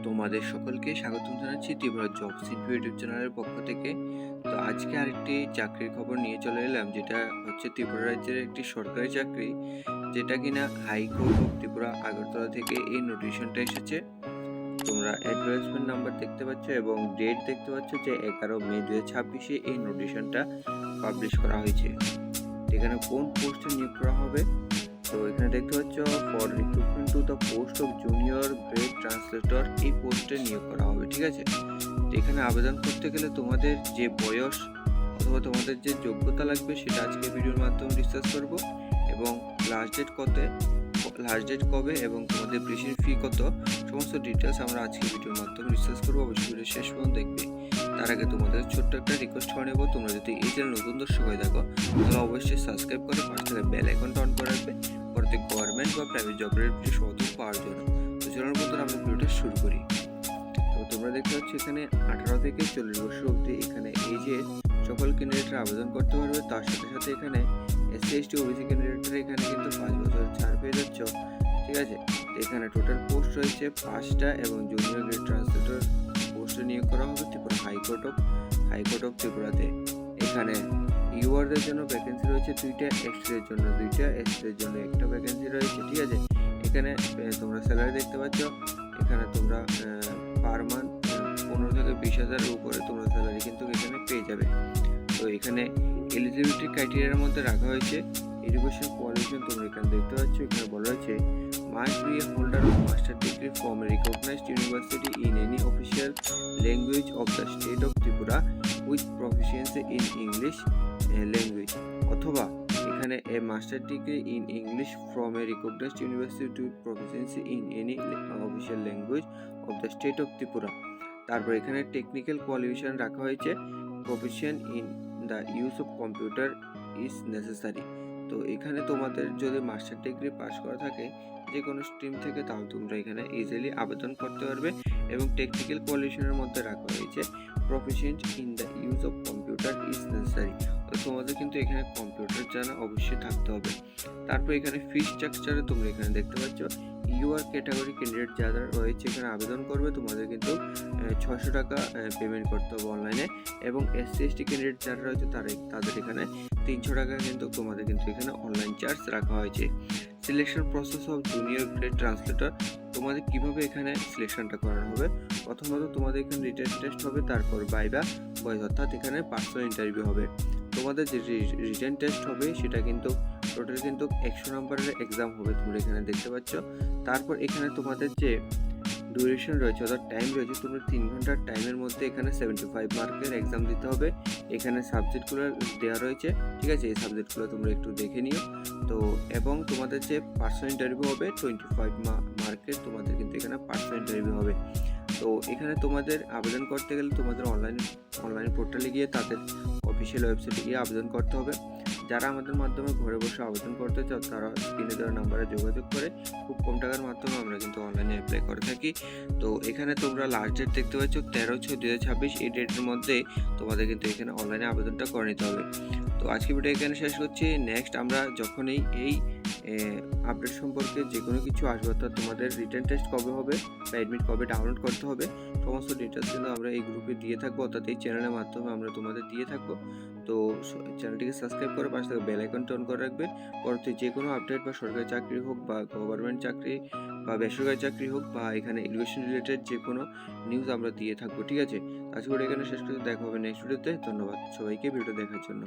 তোমাদের সকলকে স্বাগতম জানাচ্ছি ত্রিপুরা জব সিট ইউটিউব চ্যানেলের পক্ষ থেকে। তো আজকে আরেকটি চাকরির খবর নিয়ে চলে এলাম, যেটা হচ্ছে ত্রিপুরা রাজ্যের একটি সরকারি চাকরি, যেটা কিনা হাইকোর্ট অফ ত্রিপুরা আগরতলা থেকে এই নোটিফিকেশনটা এসেছে। তোমরা অ্যাডভার্টাইজমেন্ট নাম্বার দেখতে পাচ্ছ এবং ডেট দেখতে পাচ্ছ যে 11 মে 2026 এই নোটিফিকেশনটা পাবলিশ করা হয়েছে। এখানে কোন পোস্টে নিয়োগ করা হবে, তো এখানে দেখতে পাচ্ছ for recruitment to the post of junior grade translator এই পোস্টে নিয়োগ করা হবে। ঠিক আছে, তো এখানে আবেদন করতে গেলে তোমাদের যে বয়স অথবা তোমাদের যে যোগ্যতা লাগবে সেটা আজকে ভিডিওর মাধ্যমে ডিসকাস করব, এবং লাস্ট ডেট কবে এবং তোমাদের প্রিপারেশন ফি কত, সমস্ত ডিটেলস আমরা আজকে ভিডিওর মাধ্যমে ডিসকাস করবো। অবশ্যই ভিডিও শেষ পর্যন্ত দেখবে। তার আগে তোমাদের ছোট্ট একটা রিকোয়েস্ট করে নেবো, তোমরা যদি এই চ্যানেল নতুন দর্শক হয়ে থাকো তাহলে অবশ্যই সাবস্ক্রাইব করে পাশে থাকা বেল আইকনটা অন করে রাখবে, পরবর্তী গভর্নমেন্ট বা প্রাইভেট জবের ভিডিও সহজে পাওয়ার জন্য। তো চলুন বন্ধুরা, আমরা ভিডিওটা শুরু করি। তো তোমরা দেখতে পাচ্ছ এখানে 18 থেকে 40 বছর অবধি এখানে এই যে সকল ক্যান্ডিডেটরা আবেদন করতে পারবে। তার সাথে সাথে এখানে এসসি এসটি ওবিসি ক্যান্ডিডেটরা এখানে কিন্তু 5 বছর ছাড় পেয়ে যাচ্ছ। ঠিক আছে, তো এখানে টোটাল পোস্ট রয়েছে 5টা এবং জুনিয়র গ্রেড ট্রান্সলেটর পোস্টে নিয়োগ করা হবে ত্রিপুরা হাইকোর্ট অফ ত্রিপুরাতে। এখানে ইউআরদের জন্য ভ্যাকেন্সি রয়েছে 2টা, এসটিদের জন্য 2টা, এসটিদের জন্য 1টা ভ্যাকেন্সি রয়েছে। ঠিক আছে, এখানে তোমরা স্যালারি দেখতে পাচ্ছ, এখানে তোমরা পার মান্থ 15 থেকে 20,000 উপরে তোমরা স্যালারি কিন্তু এখানে পেয়ে যাবে। তো এখানে এলিজিবিলিটি ক্রাইটেরিয়ার মধ্যে রাখা হয়েছে এডুকেশন কোয়ালিফিকেশন, তোমরা এখানে দেখতে পাচ্ছ। এখানে বলা হয়েছে must be a holder of master degree from a recognised university in any official language of the state of Tripura with proficiency in English language, অথবা এখানে a master degree in English from a recognised university with proficiency in any official language of the state of Tripura. তারপর এখানে technical qualification রাখা হয়েছে proficient in the use of computer is necessary. তো এখানে তোমাদের যদি মাস্টার ডিগ্রি পাস করা থাকে যে কোনো স্ট্রিম থেকে, তাহলে তোমরা এখানে ইজিলি আবেদন করতে পারবে। এবং টেকনিক্যাল কোয়ালিফিকেশনের মধ্যে রাখা হয়েছে proficient in the use of computer is necessary. তো তোমাদের কিন্তু এখানে কম্পিউটার জানা অবশ্যই থাকতে হবে। তারপর এখানে ফি স্ট্রাকচারে তোমরা এখানে দেখতে পাচ্ছ ইউআর ক্যাটাগরি ক্যান্ডিডেট যারা রয়েছে এখানে আবেদন করবে তোমাদের কিন্তু 600 টাকা পেমেন্ট করতে হবে অনলাইনে, এবং এসসি এসটি ক্যান্ডিডেট যারা রয়েছে তাদের এখানে 300 টাকা কিন্তু তোমাদের কিন্তু এখানে অনলাইন চার্জ রাখা হয়েছে। Selection process of junior grade translator, তোমাদের কিভাবে এখানে সিলেকশনটা করানো হবে, প্রথমত তোমাদের এখানে রিটেন টেস্ট হবে, তারপর ভাইভা ভয়েস, অর্থাৎ এখানে পার্সোনাল ইন্টারভিউ হবে। তোমাদের যে রিটেন টেস্ট হবে সেটা কিন্তু টোটাল কিন্তু 100 নম্বরের এক্সাম হবে, তোমরা এখানে দেখতে পাচ্ছ। তারপর এখানে তোমাদের যে ডিউরেশন রয়েছে অর্থাৎ টাইম রয়েছে, তোমরা 3 ঘন্টার টাইমের মধ্যে এখানে 75 মার্কের এক্সাম দিতে হবে। এখানে সাবজেক্টগুলো দেওয়া রয়েছে। ঠিক আছে, এই সাবজেক্টগুলো তোমরা একটু দেখে নিও। তো এবং তোমাদের যে পার্সোনাল ইন্টারভিউ হবে 25 মার্কের, তোমাদের কিন্তু এখানে পার্সোনাল ইন্টারভিউ হবে। তো এখানে তোমাদের আবেদন করতে গেলে তোমাদের অনলাইন পোর্টালে গিয়ে তাদের অফিসিয়াল ওয়েবসাইটে গিয়ে আবেদন করতে হবে। যারা আমাদের মাধ্যমে ঘরে বসে আবেদন করতে চাও তারা স্ক্রিনে দেওয়া নাম্বারে যোগাযোগ করে খুব কম টাকার মাধ্যমে আমরা কিন্তু অনলাইনে অ্যাপ্লাই করে থাকি। তো এখানে তোমরা লাস্ট ডেট দেখতে পাচ্ছ 13/6/2026, এই ডেটের মধ্যে তোমাদের কিন্তু এখানে অনলাইনে আবেদনটা করে নিতে হবে। তো আজকে ভিডিও এখানে শেষ করছি। নেক্সট আমরা যখনই এই আপডেট সম্পর্কে যে কোনো কিছু আসবে, অর্থাৎ তোমাদের রিটেন টেস্ট কবে হবে বা অ্যাডমিট কবে ডাউনলোড করতে হবে, সমস্ত ডিটেলস কিন্তু আমরা এই গ্রুপে দিয়ে থাকবো, অর্থাৎ এই চ্যানেলের মাধ্যমে আমরা তোমাদের দিয়ে থাকবো। তো চ্যানেলটিকে সাবস্ক্রাইব করে পাশে থেকে বেল আইকনটা অন করে রাখবে। পরবর্তী যে কোনো আপডেট বা সরকারি চাকরি হোক বা গভর্নমেন্ট চাকরি বা বেসরকারি চাকরি হোক বা এখানে এডুকেশন রিলেটেড যে কোনো নিউজ আমরা দিয়ে থাকবো। ঠিক আছে, আজকে এখানে শেষ করে দেখা হবে নেক্সট ভিডিওতে। ধন্যবাদ সবাইকে ভিডিও দেখার জন্য।